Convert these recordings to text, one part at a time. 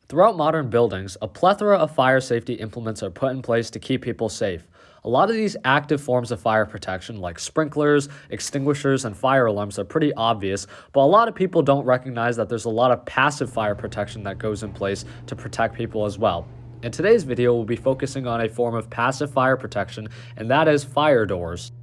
Throughout modern buildings, a plethora of fire safety implements are put in place to keep people safe. A lot of these active forms of fire protection, like sprinklers, extinguishers, and fire alarms, are pretty obvious, but a lot of people don't recognize that there's a lot of passive fire protection that goes in place to protect people as well. In today's video, we'll be focusing on a form of passive fire protection, and that is fire doors.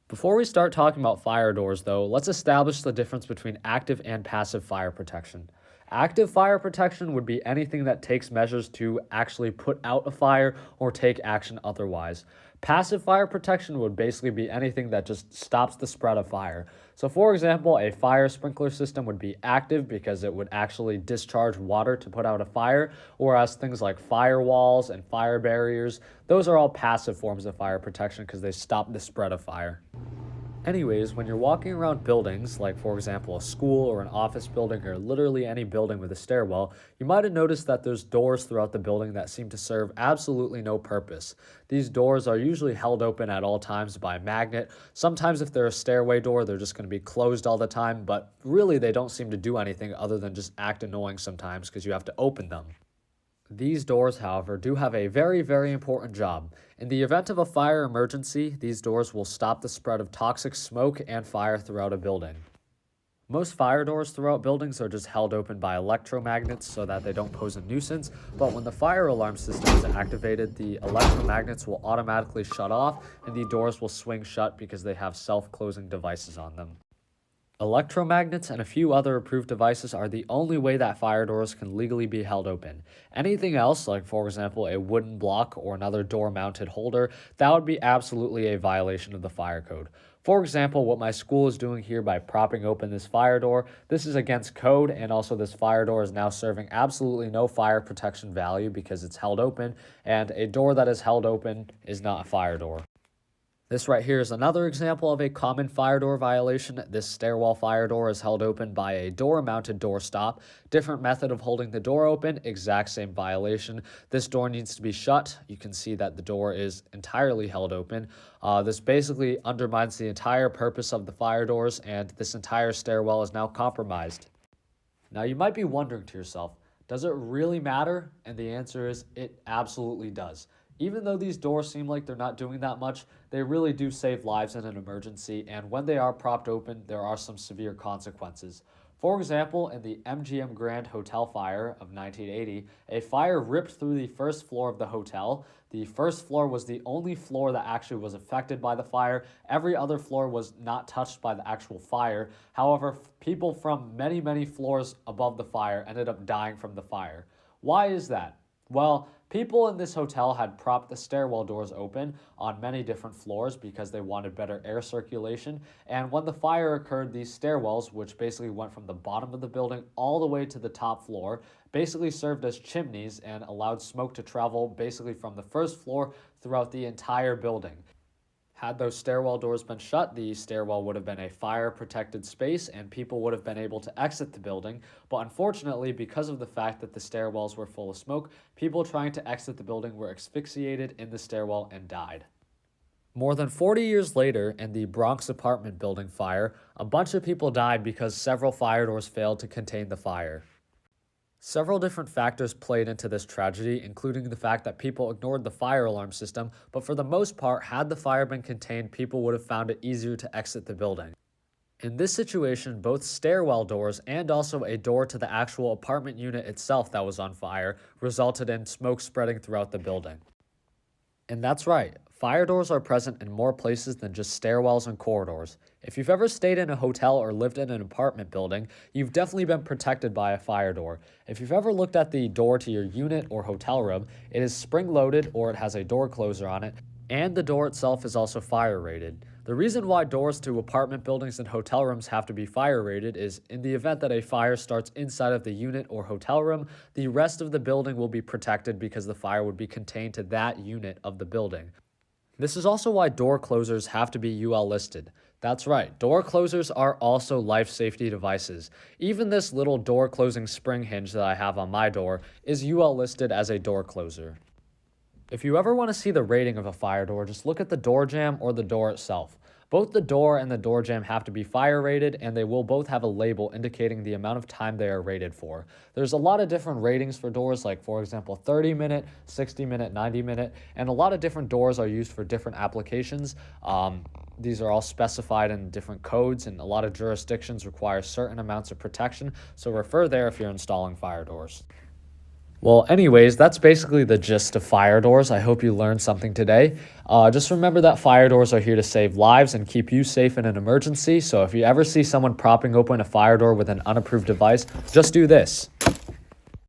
Before we start talking about fire doors, though, let's establish the difference between active and passive fire protection. Active fire protection would be anything that takes measures to actually put out a fire or take action otherwise. Passive fire protection would basically be anything that just stops the spread of fire. So, for example, a fire sprinkler system would be active because it would actually discharge water to put out a fire, whereas things like firewalls and fire barriers, those are all passive forms of fire protection because they stop the spread of fire. Anyways, when you're walking around buildings, like for example a school or an office building or literally any building with a stairwell, you might have noticed that there's doors throughout the building that seem to serve absolutely no purpose. These doors are usually held open at all times by a magnet. Sometimes if they're a stairway door, they're just going to be closed all the time, but really they don't seem to do anything other than just act annoying sometimes because you have to open them. These doors, however, do have a very, very important job. In the event of a fire emergency, these doors will stop the spread of toxic smoke and fire throughout a building. Most fire doors throughout buildings are just held open by electromagnets so that they don't pose a nuisance, but when the fire alarm system is activated, the electromagnets will automatically shut off and the doors will swing shut because they have self-closing devices on them. Electromagnets and a few other approved devices are the only way that fire doors can legally be held open. Anything else, like for example a wooden block or another door-mounted holder, that would be absolutely a violation of the fire code. For example, what my school is doing here by propping open this fire door, this is against code, and also this fire door is now serving absolutely no fire protection value because it's held open, and a door that is held open is not a fire door. This right here is another example of a common fire door violation. This stairwell fire door is held open by a door-mounted door stop. Different method of holding the door open, exact same violation. This door needs to be shut. You can see that the door is entirely held open. This basically undermines the entire purpose of the fire doors, and this entire stairwell is now compromised. Now you might be wondering to yourself, does it really matter? And the answer is it absolutely does. Even though these doors seem like they're not doing that much, they really do save lives in an emergency, and when they are propped open, there are some severe consequences. For example, in the MGM Grand Hotel fire of 1980, a fire ripped through the first floor of the hotel. The first floor was the only floor that actually was affected by the fire. Every other floor was not touched by the actual fire. However, people from many, many floors above the fire ended up dying from the fire. Why is that? Well, people in this hotel had propped the stairwell doors open on many different floors because they wanted better air circulation. And when the fire occurred, these stairwells, which basically went from the bottom of the building all the way to the top floor, basically served as chimneys and allowed smoke to travel basically from the first floor throughout the entire building. Had those stairwell doors been shut, the stairwell would have been a fire-protected space and people would have been able to exit the building. But unfortunately, because of the fact that the stairwells were full of smoke, people trying to exit the building were asphyxiated in the stairwell and died. More than 40 years later, in the Bronx apartment building fire, a bunch of people died because several fire doors failed to contain the fire. Several different factors played into this tragedy, including the fact that people ignored the fire alarm system, but for the most part, had the fire been contained, people would have found it easier to exit the building. In this situation, both stairwell doors and also a door to the actual apartment unit itself that was on fire resulted in smoke spreading throughout the building. And that's right, fire doors are present in more places than just stairwells and corridors. If you've ever stayed in a hotel or lived in an apartment building, you've definitely been protected by a fire door. If you've ever looked at the door to your unit or hotel room, it is spring-loaded or it has a door closer on it, and the door itself is also fire rated. The reason why doors to apartment buildings and hotel rooms have to be fire rated is in the event that a fire starts inside of the unit or hotel room, the rest of the building will be protected because the fire would be contained to that unit of the building. This is also why door closers have to be UL listed. That's right, door closers are also life safety devices. Even this little door closing spring hinge that I have on my door is UL listed as a door closer. If you ever want to see the rating of a fire door, just look at the door jamb or the door itself. Both the door and the door jamb have to be fire rated, and they will both have a label indicating the amount of time they are rated for. There's a lot of different ratings for doors, like for example 30-minute, 60-minute, 90-minute, and a lot of different doors are used for different applications. These are all specified in different codes, and a lot of jurisdictions require certain amounts of protection, so refer there if you're installing fire doors. Well, anyways, that's basically the gist of fire doors. I hope you learned something today. Just remember that fire doors are here to save lives and keep you safe in an emergency. So if you ever see someone propping open a fire door with an unapproved device, just do this.